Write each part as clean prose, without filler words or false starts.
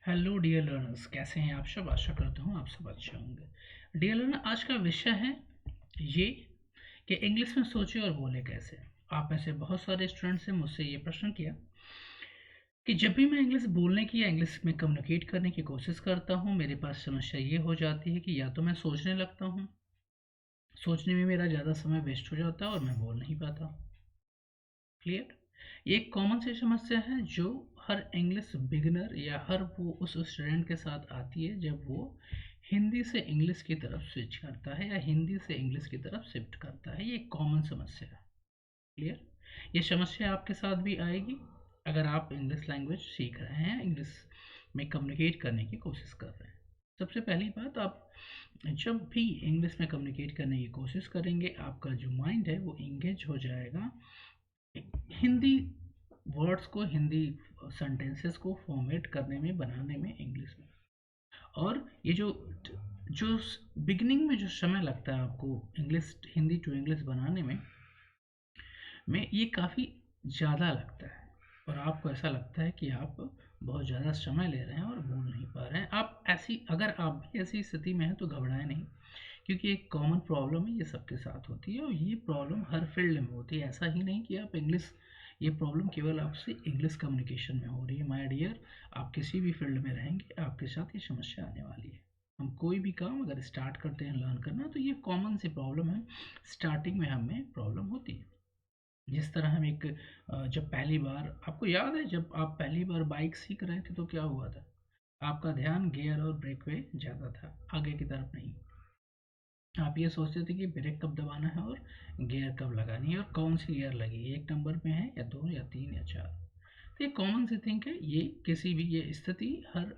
Hello dear learners, कैसे हैं आप सब। आशा करता हूँ आप सब अच्छे होंगे। डियर लर्नर, आज का विषय है ये कि इंग्लिश में सोचे और बोले कैसे। आप में से बहुत सारे स्टूडेंट्स ने मुझसे ये प्रश्न किया कि जब भी मैं इंग्लिश बोलने की या इंग्लिश में कम्युनिकेट करने की कोशिश करता हूँ, मेरे पास समस्या ये हो जाती है कि या तो मैं सोचने लगता हूँ, सोचने में मेरा ज़्यादा समय वेस्ट हो जाता है और मैं बोल नहीं पाता। क्लियर। ये एक कॉमन सी समस्या है जो हर इंग्लिश बिगिनर या हर वो उस स्टूडेंट के साथ आती है जब वो हिंदी से इंग्लिश की तरफ स्विच करता है या हिंदी से इंग्लिश की तरफ शिफ्ट करता है। ये एक कॉमन समस्या है। क्लियर। ये समस्या आपके साथ भी आएगी अगर आप इंग्लिश लैंग्वेज सीख रहे हैं, इंग्लिश में कम्युनिकेट करने की कोशिश कर रहे हैं। सबसे पहली बात, आप जब भी इंग्लिश में कम्युनिकेट करने की कोशिश करेंगे, आपका जो माइंड है वो इंगेज हो जाएगा हिंदी वर्ड्स को, हिंदी सेंटेंसेस को फॉर्मेट करने में, बनाने में, इंग्लिश में। और ये जो जो बिगनिंग में जो समय लगता है आपको इंग्लिश, हिंदी टू इंग्लिश बनाने में ये काफ़ी ज़्यादा लगता है और आपको ऐसा लगता है कि आप बहुत ज़्यादा समय ले रहे हैं और बोल नहीं पा रहे हैं। आप ऐसी, अगर आप भी ऐसी स्थिति में हैं तो घबराएं नहीं, क्योंकि एक कॉमन प्रॉब्लम है, ये सबके साथ होती है और ये प्रॉब्लम हर फील्ड में होती है। ऐसा ही नहीं कि आप इंग्लिश, ये प्रॉब्लम केवल आपसे इंग्लिश कम्युनिकेशन में हो रही है। माय डियर, आप किसी भी फील्ड में रहेंगे आपके साथ ये समस्या आने वाली है। हम कोई भी काम अगर स्टार्ट करते हैं लर्न करना, तो ये कॉमन सी प्रॉब्लम है, स्टार्टिंग में हमें प्रॉब्लम होती है। जिस तरह हम एक जब पहली बार, आपको याद है जब आप पहली बार बाइक सीख रहे थे तो क्या हुआ था? आपका ध्यान गियर और ब्रेक पे ज़्यादा था, आगे की तरफ नहीं। आप ये सोचते थे कि ब्रेक कब दबाना है और गियर कब लगानी है और कौन सी गियर लगी, एक नंबर पे है या दो या तीन या चार। तो ये कॉमन सी थिंक है। ये किसी भी, ये स्थिति हर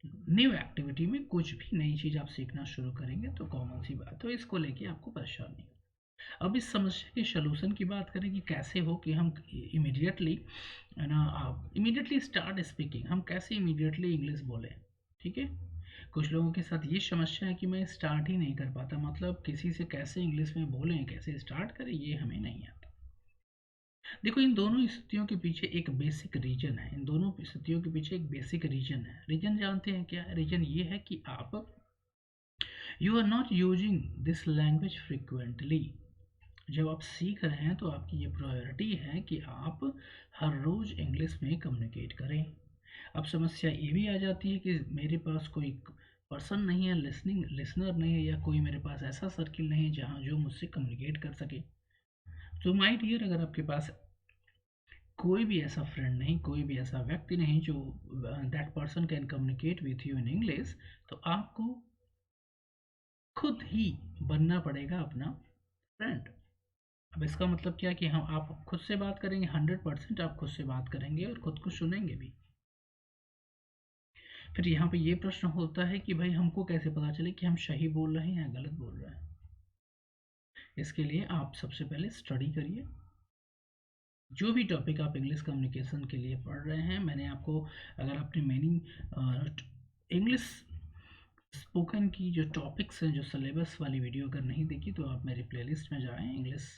न्यू एक्टिविटी में, कुछ भी नई चीज़ आप सीखना शुरू करेंगे तो कॉमन सी बात है, तो इसको लेके आपको परेशानी। अब इस समस्या के सलूशन की बात करें कि कैसे हो कि हम इमीडिएटली, है ना, आप इमीडिएटली स्टार्ट स्पीकिंग, हम कैसे इमीडिएटली इंग्लिश बोलें। ठीक है। कुछ लोगों के साथ ये समस्या है कि मैं स्टार्ट ही नहीं कर पाता, मतलब किसी से कैसे इंग्लिश में बोलें, कैसे स्टार्ट करें, ये हमें नहीं आता। देखो, इन दोनों स्थितियों के पीछे एक बेसिक रीजन है, इन दोनों स्थितियों के पीछे एक बेसिक रीजन है। रीजन जानते हैं क्या है? रीजन ये है कि आप, you are not using this language frequently. जब आप सीख रहे हैं तो आपकी ये प्रायोरिटी है कि आप हर रोज़ इंग्लिश में कम्युनिकेट करें। अब समस्या ये भी आ जाती है कि मेरे पास कोई पर्सन नहीं है, लिसनिंग लिसनर नहीं है, या कोई मेरे पास ऐसा सर्किल नहीं है जहाँ जो मुझसे कम्युनिकेट कर सके। तो माय डियर, अगर आपके पास कोई भी ऐसा फ्रेंड नहीं, कोई भी ऐसा व्यक्ति नहीं जो that person can communicate with you in English, तो आपको खुद ही बनना पड़ेगा अपना फ्रेंड। अब इसका मतलब क्या है कि हम, आप खुद से बात करेंगे, 100% आप खुद से बात करेंगे और खुद को सुनेंगे भी। फिर यहाँ पे ये प्रश्न होता है कि भाई हमको कैसे पता चले कि हम सही बोल रहे हैं या गलत बोल रहे हैं। इसके लिए आप सबसे पहले स्टडी करिए। जो भी टॉपिक आप इंग्लिश कम्युनिकेशन के लिए पढ़ रहे हैं, मैंने आपको, अगर आपने मीनिंग इंग्लिश स्पोकन की जो टॉपिक्स हैं, जो सिलेबस वाली वीडियो अगर नहीं देखी तो आप मेरी प्लेलिस्ट में जाएं, इंग्लिश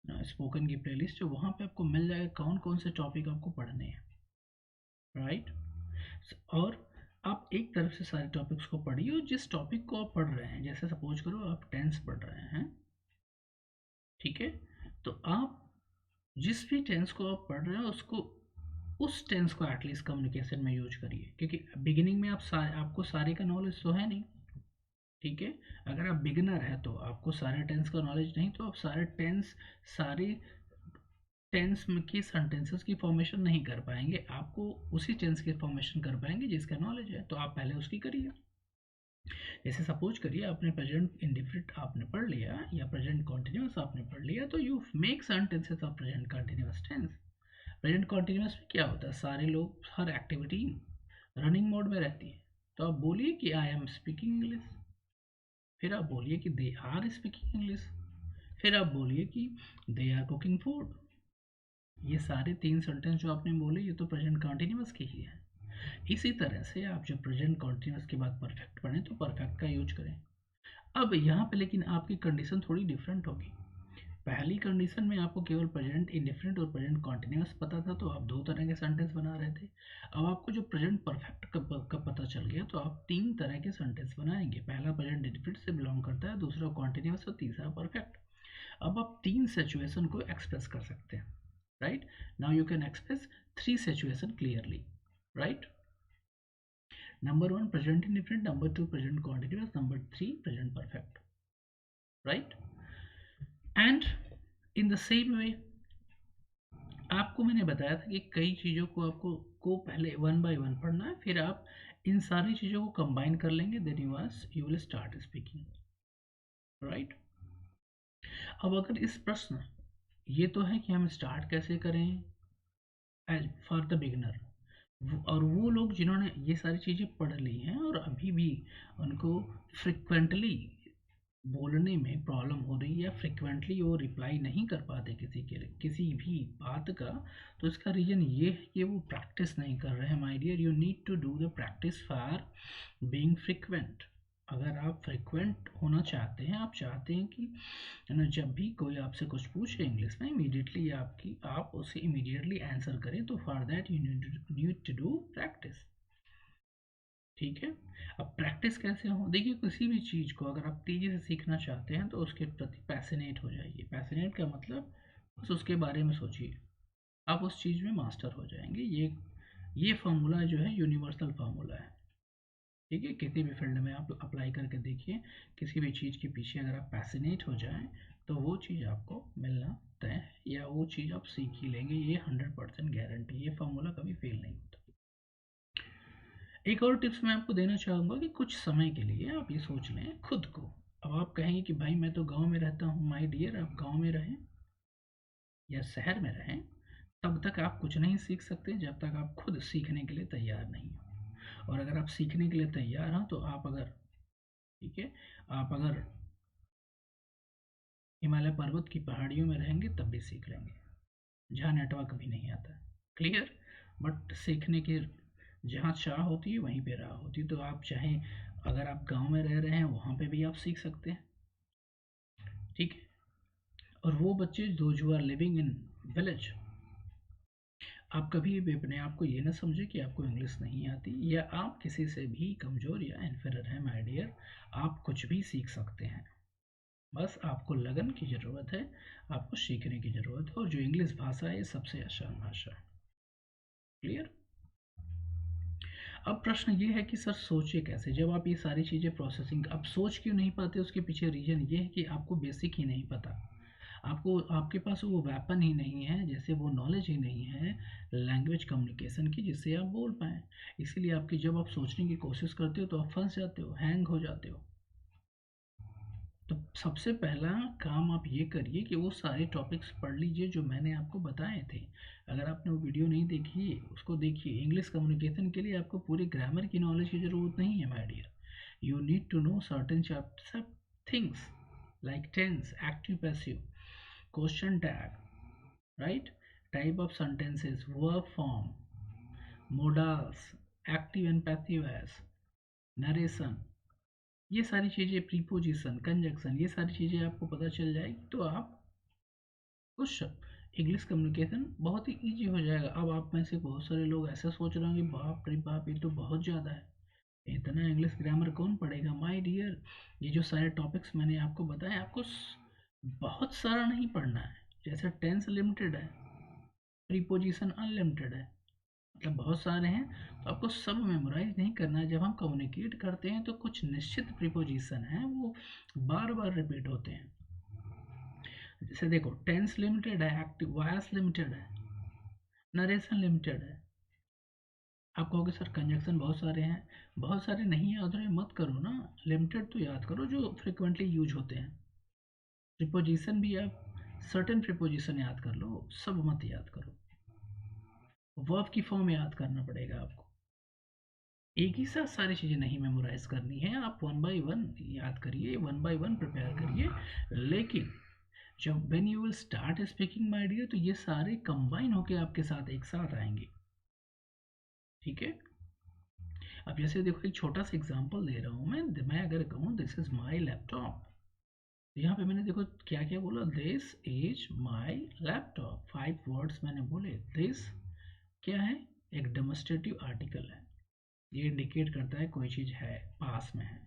स्पोकन की प्लेलिस्ट, जो वहाँ पे आपको मिल जाएगा कौन कौन से टॉपिक आपको पढ़ने हैं। राइट। और आप एक तरफ से सारे टॉपिक्स को पढ़िए और जिस टॉपिक को आप पढ़ रहे हैं, जैसे सपोज करो आप टेंस पढ़ रहे हैं, ठीक है, तो आप जिस भी टेंस को आप पढ़ रहे हैं उसको, उस टेंस को एटलीस्ट कम्युनिकेशन में यूज करिए, क्योंकि बिगिनिंग में आपको सारे का नॉलेज तो है नहीं। ठीक है। अगर आप बिगिनर है तो आपको सारे टेंस का नॉलेज नहीं, तो आप सारे टेंस, सारे टेंस की सेंटेंसेस की फॉर्मेशन नहीं कर पाएंगे। आपको उसी टेंस की फॉर्मेशन कर पाएंगे जिसका नॉलेज है, तो आप पहले उसकी करिए। जैसे सपोज करिए आपने प्रेजेंट इंडिफिनिट आपने पढ़ लिया या प्रेजेंट कॉन्टिन्यूस आपने पढ़ लिया, तो you make sentences of present continuous tense. Present continuous में क्या होता है? सारे लोग, हर एक्टिविटी रनिंग मोड में रहती है। तो आप बोलिए कि आई एम स्पीकिंग इंग्लिश, फिर आप बोलिए कि दे आर स्पीकिंग इंग्लिश, फिर आप बोलिए कि दे आर कुकिंग फूड। ये सारे तीन सेंटेंस जो आपने बोले ये तो प्रेजेंट कंटिन्यूअस के ही है। इसी तरह से आप जब प्रेजेंट कंटिन्यूअस के बाद परफेक्ट पढ़ें तो परफेक्ट का यूज करें। अब यहाँ पे लेकिन आपकी कंडीशन थोड़ी डिफरेंट होगी। पहली कंडीशन में आपको केवल प्रेजेंट इंडेफिनिट और प्रेजेंट कॉन्टिन्यूअस पता था, तो आप 2 तरह के सेंटेंस बना रहे थे। अब आपको जो प्रेजेंट परफेक्ट का पता चल गया, तो आप 3 तरह के सेंटेंस बनाएंगे। पहला प्रेजेंट इंडेफिनिट से बिलोंग करता है, दूसरा कॉन्टिन्यूअस और तीसरा परफेक्ट। अब आप 3 सिचुएशन को एक्सप्रेस कर सकते हैं, right. Now you can express 3 situation clearly, right. Number 1 present indefinite, number 2 present continuous, number 3 present perfect, right. And in the same way आपको मैंने बताया था कि कई चीज़ों को आपको पहले 1 बाय 1 पढ़ना है, फिर आप इन सारी चीज़ों को कंबाइन कर लेंगे, then you will start speaking, right. अब अगर इस प्रश्न ये तो है कि हम स्टार्ट कैसे करें एज फॉर द बिगिनर, और वो लोग जिन्होंने ये सारी चीज़ें पढ़ ली हैं और अभी भी उनको फ्रिक्वेंटली बोलने में प्रॉब्लम हो रही है या फ्रिक्वेंटली वो रिप्लाई नहीं कर पाते किसी भी बात का, तो इसका रीज़न ये है कि वो प्रैक्टिस नहीं कर रहे हैं। My dear, you need to do the practice for being frequent. अगर आप फ्रिक्वेंट होना चाहते हैं, आप चाहते हैं कि जब भी कोई आपसे कुछ पूछे इंग्लिश में इमीडिएटली आप उसे इमीडिएटली आंसर करें, तो for that you need to do practice, ठीक है। अब प्रैक्टिस कैसे हो, देखिए किसी भी चीज़ को अगर आप तेज़ी से सीखना चाहते हैं तो उसके प्रति पैसिनेट हो जाइए। पैसिनेट का मतलब बस उसके बारे में सोचिए, आप उस चीज़ में मास्टर हो जाएंगे। ये फार्मूला जो है यूनिवर्सल फार्मूला है, ठीक है। किसी भी फील्ड में आप अप्लाई करके देखिए, किसी भी चीज़ के पीछे अगर आप पैसिनेट हो जाएं तो वो चीज़ आपको मिलना तय है, या वो चीज़ आप सीख ही लेंगे, ये 100% गारंटी। ये फार्मूला कभी फेल नहीं होता। एक और टिप्स मैं आपको देना चाहूँगा कि कुछ समय के लिए आप ये सोच लें खुद को। अब आप कहेंगे कि भाई मैं तो गांव में रहता हूँ। माय डियर, आप गांव में रहें या शहर में रहें, तब तक आप कुछ नहीं सीख सकते जब तक आप खुद सीखने के लिए तैयार नहीं हो। और अगर आप सीखने के लिए तैयार हैं तो आप अगर, ठीक है, आप अगर हिमालय पर्वत की पहाड़ियों में रहेंगे तब भी सीख लेंगे, जहाँ नेटवर्क भी नहीं आता, क्लियर। बट सीखने की जहाँ चाह होती है वहीं पे राह होती है। तो आप चाहें, अगर आप गांव में रह रहे हैं वहाँ पे भी आप सीख सकते हैं, ठीक है। और वो बच्चे जो आर लिविंग इन विलेज, आप कभी भी अपने आप को ये ना समझे कि आपको इंग्लिश नहीं आती या आप किसी से भी कमज़ोर या इन्फीरियर हैं। माय डियर, आप कुछ भी सीख सकते हैं, बस आपको लगन की ज़रूरत है, आपको सीखने की ज़रूरत है। और जो इंग्लिश भाषा है ये सबसे आसान भाषा है, क्लियर। अब प्रश्न ये है कि सर सोचे कैसे, जब आप ये सारी चीज़ें प्रोसेसिंग, अब सोच क्यों नहीं पाते, उसके पीछे रीज़न ये है कि आपको बेसिक ही नहीं पता। आपको, आपके पास वो वेपन ही नहीं है, जैसे वो नॉलेज ही नहीं है लैंग्वेज कम्युनिकेशन की जिससे आप बोल पाएँ। इसीलिए आपकी, जब आप सोचने की कोशिश करते हो तो आप फंस जाते हो, हैंग हो जाते हो। तो सबसे पहला काम आप ये करिए कि वो सारे टॉपिक्स पढ़ लीजिए जो मैंने आपको बताए थे। अगर आपने वो वीडियो नहीं देखी उसको देखिए। इंग्लिश कम्युनिकेशन के लिए आपको पूरी ग्रामर की नॉलेज की ज़रूरत नहीं है my dear. You need to know certain सब things like tense, active passive, question tag, right, type of sentences, verb form, modals, active and passive voice, narration, ये सारी चीज़ें, प्रीपोजिशन, कंजक्शन, ये सारी चीज़ें आपको पता चल जाएगी तो आप कुछ इंग्लिश कम्युनिकेशन बहुत ही ईजी हो जाएगा। अब आप में से बहुत सारे लोग ऐसा सोच रहे होंगे, बाप रे बाप ये तो बहुत ज़्यादा है, इतना इंग्लिश ग्रामर कौन पढ़ेगा। माय डियर, ये जो सारे टॉपिक्स मैंने आपको बताए, आपको बहुत सारा नहीं पढ़ना है। जैसे टेंस लिमिटेड है, प्रीपोजिशन अनलिमिटेड है, मतलब बहुत सारे हैं, तो आपको सब मेमोराइज नहीं करना है। जब हम कम्युनिकेट करते हैं तो कुछ निश्चित प्रीपोजिशन हैं वो बार बार रिपीट होते हैं। जैसे देखो, टेंस लिमिटेड है, एक्टिव वॉइस लिमिटेड है, नरेशन लिमिटेड है। आप कहोगे सर कंजक्शन बहुत सारे हैं, बहुत सारे नहीं याद रहे मत करो ना, लिमिटेड तो याद करो जो फ्रिक्वेंटली यूज होते हैं। प्रीपोजिशन भी आप सर्टेन प्रीपोजिशन याद कर लो, सब मत याद करो। वर्ब की फॉर्म याद करना पड़ेगा आपको। एक ही साथ सारी चीज़ें नहीं मेमोराइज करनी है, आप 1 बाय 1 याद करिए, 1 बाय 1 प्रिपेयर करिए। लेकिन जब when you will start speaking my dear, तो ये सारे कंबाइन होके आपके साथ एक साथ आएंगे, ठीक है। अब जैसे देखो, एक छोटा सा एग्जांपल दे रहा हूँ मैं अगर कहूँ दिस इज माय लैपटॉप, यहाँ पे मैंने देखो क्या क्या बोला, this is my laptop, 5 words मैंने बोले। दिस क्या है, एक डेमोस्ट्रेटिव आर्टिकल है, ये इंडिकेट करता है कोई चीज़ है, पास में है।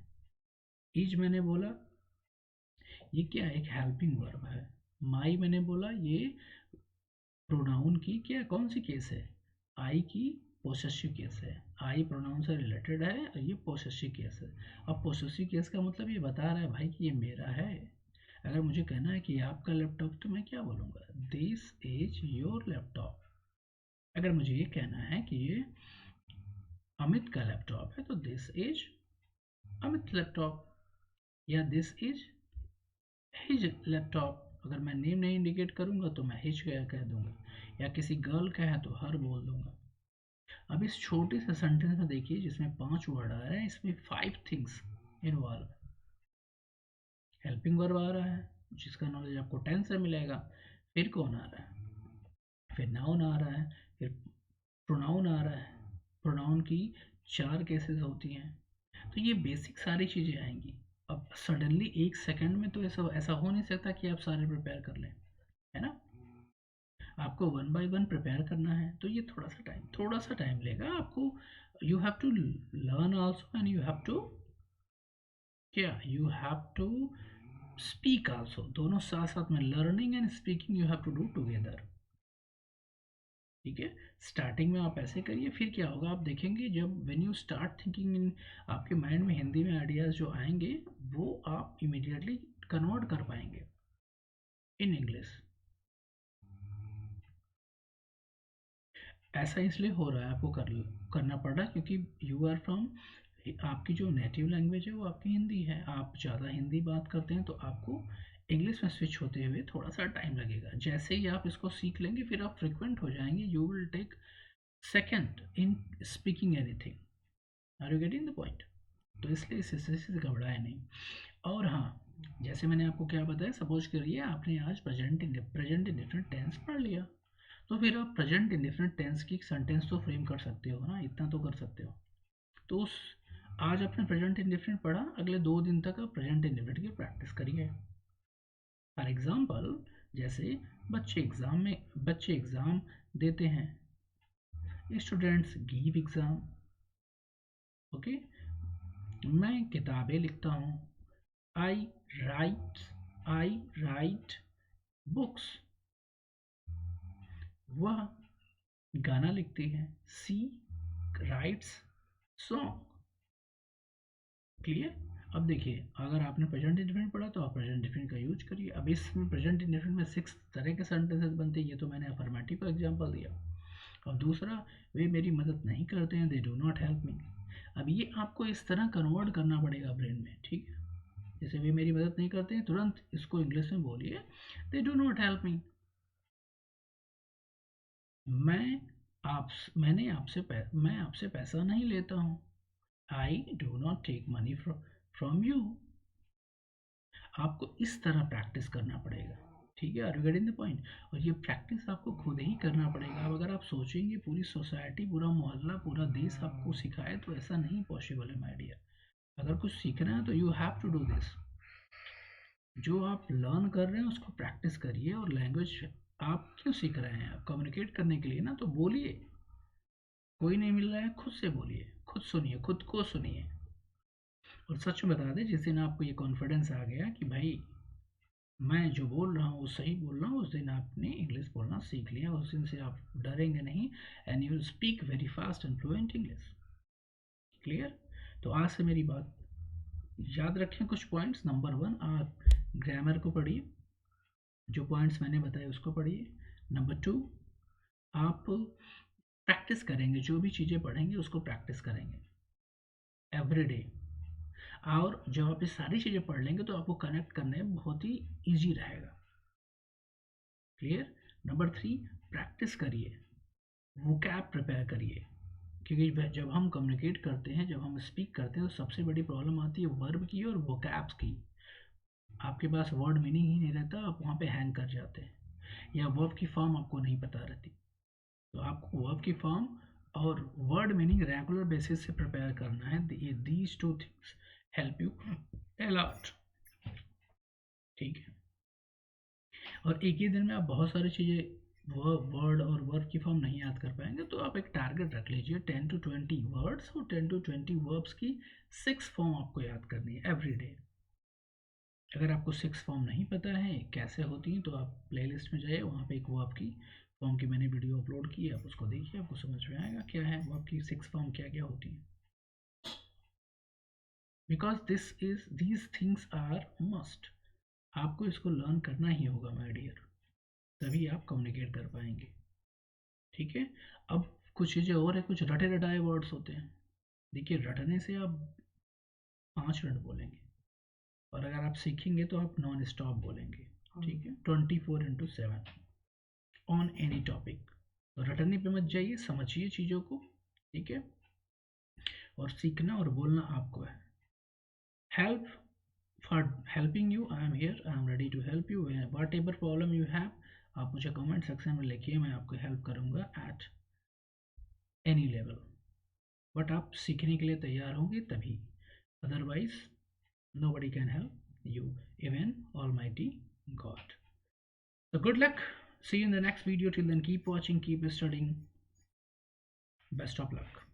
इज मैंने बोला, ये क्या है, एक हेल्पिंग वर्ब है। माई मैंने बोला, ये प्रोनाउन की क्या कौन सी केस है, आई की पोसेसिव केस है। आई प्रोनाउन से रिलेटेड है और ये पोसेसिव केस है। अब पोसेसिव केस का मतलब ये बता रहा है भाई कि ये मेरा है। अगर मुझे कहना है कि ये आपका लैपटॉप, तो मैं क्या बोलूँगा, दिस इज योर लैपटॉप। अगर मुझे ये कहना है कि ये अमित का लैपटॉप है, तो दिस इज अमित लैपटॉप, या दिस इज हिज लैपटॉप। अगर मैं नेम नहीं इंडिकेट करूंगा तो मैं हिज कह दूंगा, या किसी गर्ल का है तो हर बोल दूंगा। अब इस छोटे से सेंटेंस में देखिए, जिसमें 5 वर्ड आ रहे हैं, इसमें 5 थिंग्स इन्वॉल्व। हेल्पिंग वर्ब आ रहा है, जिसका नॉलेज आपको 10 से मिलेगा। फिर कौन आ रहा है, फिर नाउन आ रहा है, फिर प्रोनाउन आ रहा है। प्रोनाउन की 4 केसेस होती हैं, तो ये बेसिक सारी चीज़ें आएंगी। अब सडनली 1 सेकंड में तो ऐसा ऐसा हो नहीं सकता कि आप सारे प्रिपेयर कर लें, है ना। आपको 1 बाय 1 प्रिपेयर करना है, तो ये थोड़ा सा टाइम लेगा आपको। You have to learn also, and you have to क्या, you have to speak also. दोनों साथ साथ में, learning and speaking you have to do together. ठीक है, स्टार्टिंग में आप ऐसे करिए, फिर क्या होगा आप देखेंगे, जब when you start thinking in, आपके माइंड में हिंदी में आइडियाज़ जो आएंगे, वो आप इमीडिएटली कन्वर्ट कर पाएंगे इन इंग्लिश। ऐसा इसलिए हो रहा है, आपको करना पड़ रहा है, क्योंकि यू आर फ्रॉम, आपकी जो नेटिव लैंग्वेज है वो आपकी हिंदी है। आप ज़्यादा हिंदी बात करते हैं, तो आपको इंग्लिश में स्विच होते हुए थोड़ा सा टाइम लगेगा। जैसे ही आप इसको सीख लेंगे, फिर आप फ्रिक्वेंट हो जाएंगे, you will take second in speaking anything. Are you getting the point. तो इसलिए इस हिस्से से घबराए नहीं। और हाँ, जैसे मैंने आपको क्या बताया, सपोज करिए आपने आज प्रेजेंट इंडेफिनिट टेंस पढ़ लिया, तो फिर आप प्रेजेंट इंडेफिनिट टेंस की सेंटेंस तो फ्रेम कर सकते हो ना, इतना तो कर सकते हो। तो उस, आज आपने प्रेजेंट इंडेफिनिट पढ़ा, अगले 2 दिन तक आप प्रेजेंट इंडेफिनिट की प्रैक्टिस करिए। फॉर एग्जाम्पल, जैसे बच्चे एग्ज़ाम देते हैं, स्टूडेंट्स गिव एग्ज़ाम। ओके, मैं किताबें लिखता हूँ, आई राइट आई राइट बुक्स। वह गाना लिखती है, सी राइट्स सॉन्ग। क्लियर। अब देखिए, अगर आपने प्रेजेंट इंडेफिनिट पढ़ा, तो आप प्रेजेंट इंडेफिनिट का यूज करिए। अब इसमें प्रेजेंट इंडेफिनिट में 6 तरह के सेंटेंसेस बनते हैं, ये तो मैंने अफर्मेटिव का एग्जांपल दिया। और दूसरा, वे मेरी मदद नहीं करते हैं, दे डू नॉट हेल्प मी। अब ये आपको इस तरह कन्वर्ट करना पड़ेगा ब्रेन में, ठीक है। जैसे वे मेरी मदद नहीं करते हैं, तुरंत इसको इंग्लिश में बोलिए, they do not help me. मैं मैं आपसे पैसा नहीं लेता हूँ, I do not take money from you. आपको इस तरह प्रैक्टिस करना पड़ेगा, ठीक है। Are you getting the point. और ये प्रैक्टिस आपको खुद ही करना पड़ेगा। अब अगर आप सोचेंगे पूरी सोसाइटी, पूरा मोहल्ला, पूरा देश आपको सिखाए, तो ऐसा नहीं पॉसिबल है माय डियर। अगर कुछ सीखना है तो you have to do this. जो आप लर्न कर रहे हैं उसको प्रैक्टिस करिए। और लैंग्वेज आप क्यों सीख रहे हैं, आप कम्युनिकेट करने के लिए ना, तो बोलिए। कोई नहीं मिल रहा है, खुद से बोलिए, खुद सुनिए, खुद को सुनिए। और सच में बता दें, जिस दिन आपको ये कॉन्फिडेंस आ गया कि भाई मैं जो बोल रहा हूँ वो सही बोल रहा हूँ, उस दिन आपने इंग्लिश बोलना सीख लिया। उस दिन से आप डरेंगे नहीं, and you will speak very fast and fluent English. Clear. तो आज से मेरी बात याद रखें, कुछ पॉइंट्स। नंबर 1, आप ग्रामर को पढ़िए, जो पॉइंट्स मैंने बताए उसको पढ़िए। नंबर 2, आप प्रैक्टिस करेंगे, जो भी चीज़ें पढ़ेंगे उसको प्रैक्टिस करेंगे एवरी डे। और जब आप ये सारी चीज़ें पढ़ लेंगे, तो आपको कनेक्ट करने में बहुत ही ईजी रहेगा। क्लियर। नंबर 3, प्रैक्टिस करिए, वोकैब प्रिपेयर करिए। क्योंकि जब हम कम्युनिकेट करते हैं, जब हम स्पीक करते हैं, तो सबसे बड़ी प्रॉब्लम आती है वर्ब की और वोकैब्स की। आपके पास वर्ड मीनिंग ही नहीं रहता, आप वहाँ पे हैंग कर जाते हैं, या वर्ब की फॉर्म आपको नहीं पता रहती। तो आपको वर्ब की फॉर्म और वर्ड मीनिंग रेगुलर बेसिस से प्रिपेयर करना है। ये these 2 things help you a lot। ठीक है, और एक ही दिन में आप बहुत सारी चीज़ें वर्ड और वर्ब की फॉर्म नहीं याद कर पाएंगे, तो आप एक टारगेट रख लीजिए 10 to 20 वर्ड्स और 10 to 20 वर्ब्स की 6 फॉर्म आपको याद करनी है एवरी डे। अगर आपको 6 फॉर्म नहीं पता है कैसे होती हैं, तो आप प्लेलिस्ट में जाइए, वहाँ पे एक वर्ब की फॉर्म की मैंने वीडियो अपलोड की है, आप उसको देखिए, आपको समझ में आएगा क्या है वर्ब की 6 फॉर्म क्या क्या होती हैं। Because these things are must, आपको इसको लर्न करना ही होगा माय डियर, तभी आप कम्युनिकेट कर पाएंगे। ठीक है, अब कुछ चीज़ें और है, कुछ रटे रटाए वर्ड्स होते हैं। देखिए, रटने से आप 5 मिनट बोलेंगे, और अगर आप सीखेंगे तो आप नॉन स्टॉप बोलेंगे। ठीक है, 24/7 ऑन एनी टॉपिक। तो रटने पे मत जाइए, समझिए चीज़ों को। ठीक है, और सीखना और बोलना आपको है। Help, for helping you I am here, I am ready to help you, whatever problem you have, आप मुझे कमेंट सेक्शन में लिखिए, मैं आपको हेल्प करूँगा एट एनी लेवल। बट आप सीखने के लिए तैयार होंगे तभी, otherwise nobody can help you, even Almighty God. So good luck, see you in the next video. Till then, keep watching, keep studying, best of luck.